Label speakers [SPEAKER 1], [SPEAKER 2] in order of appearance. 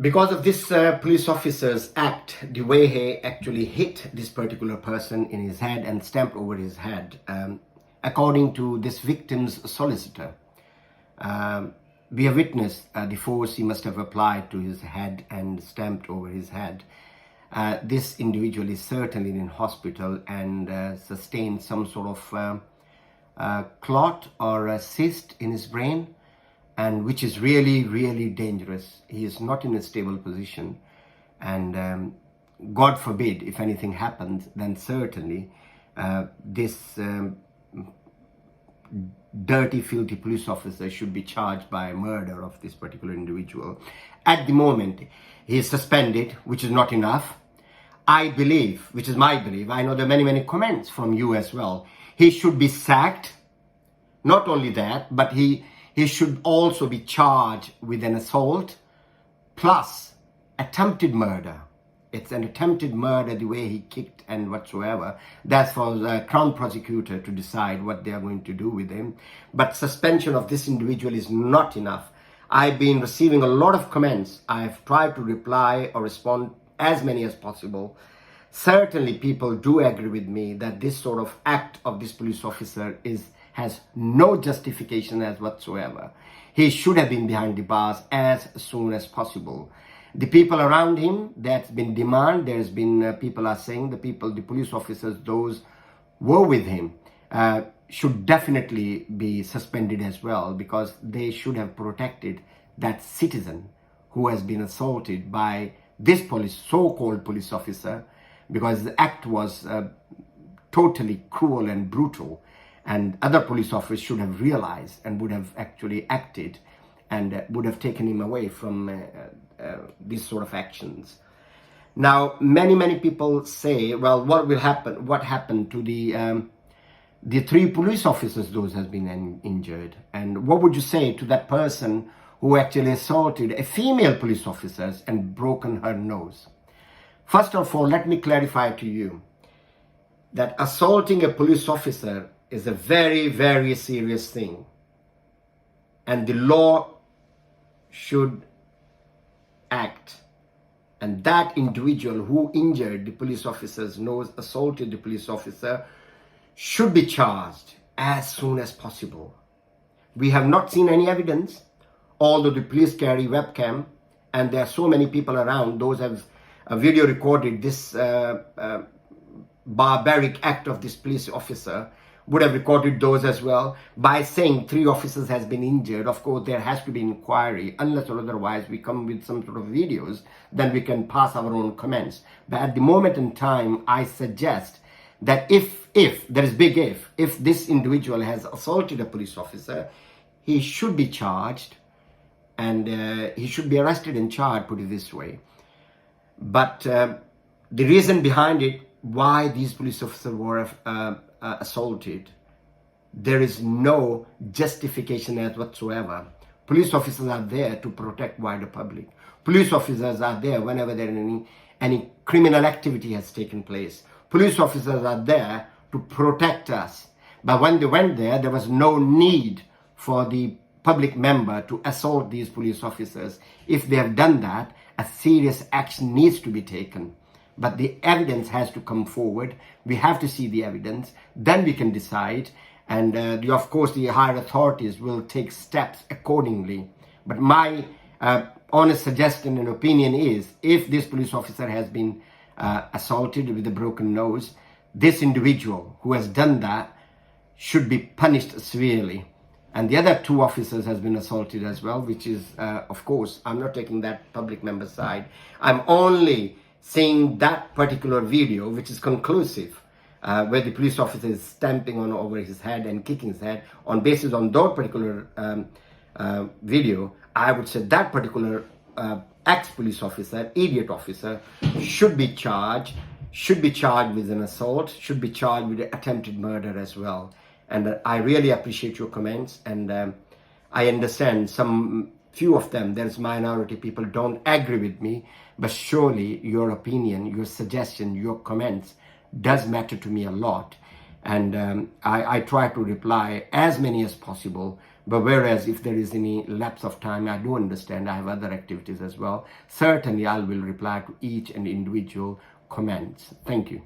[SPEAKER 1] Because of this police officer's act, the way he actually hit this particular person in his head and stamped over his head, according to this victim's solicitor, we have witnessed the force he must have applied to his head and stamped over his head. This individual is certainly in hospital and sustained some sort of clot or a cyst in his brain, and which is really, really dangerous. He is not in a stable position, and God forbid if anything happens, then certainly this dirty, filthy police officer should be charged by murder of this particular individual. At the moment, he is suspended, which is not enough. I believe, which is my belief, I know there are many, many comments from you as well, he should be sacked. Not only that, but he should also be charged with an assault plus attempted murder. It's an attempted murder, the way he kicked and whatsoever. That's for the Crown prosecutor to decide what they are going to do with him. But suspension of this individual is not enough. I've been receiving a lot of comments. I've tried to reply or respond as many as possible. Certainly people do agree with me that this sort of act of this police officer has no justification as whatsoever. He should have been behind the bars as soon as possible. The people around him, that's been demand. There's been people are saying the police officers, those were with him, should definitely be suspended as well, because they should have protected that citizen who has been assaulted by this so-called police officer, because the act was totally cruel and brutal, and other police officers should have realized and would have actually acted and would have taken him away from these sort of actions. Now, many people say, well, what happened to the 3 police officers those has been injured, and what would you say to that person who actually assaulted a female police officer and broken her nose? First of all, let me clarify to you that assaulting a police officer is a very, very serious thing, and the law should act. And that individual who injured the police officer's nose, assaulted the police officer, should be charged as soon as possible. We have not seen any evidence, although the police carry webcam, and there are so many people around. Those have video recorded this barbaric act of this police officer, would have recorded those as well. By saying 3 officers has been injured, of course there has to be inquiry, unless or otherwise we come with some sort of videos, then we can pass our own comments. But at the moment in time, I suggest that if there is big if this individual has assaulted a police officer, he should be charged, and he should be arrested and charged, put it this way. But the reason behind it, why these police officers were assaulted, there is no justification as whatsoever. Police officers are there to protect wider public. Police officers are there whenever there any criminal activity has taken place. Police officers are there to protect us. But when they went there was no need for the public member to assault these police officers. If they have done that, a serious action needs to be taken. But the evidence has to come forward. We have to see the evidence. Then we can decide. And of course, the higher authorities will take steps accordingly. But my honest suggestion and opinion is, if this police officer has been assaulted with a broken nose, this individual who has done that should be punished severely. And the other 2 officers has been assaulted as well, which is, of course, I'm not taking that public member side. I'm only seeing that particular video, which is conclusive, where the police officer is stamping over his head and kicking his head. On basis on that particular video, I would say that particular ex-police officer, idiot officer, should be charged with an assault, should be charged with attempted murder as well. And I really appreciate your comments, and I understand few of them, there's minority people don't agree with me, but surely your opinion, your suggestion, your comments does matter to me a lot. and I try to reply as many as possible. But whereas if there is any lapse of time, I do understand I have other activities as well. Certainly I will reply to each and individual comments. Thank you.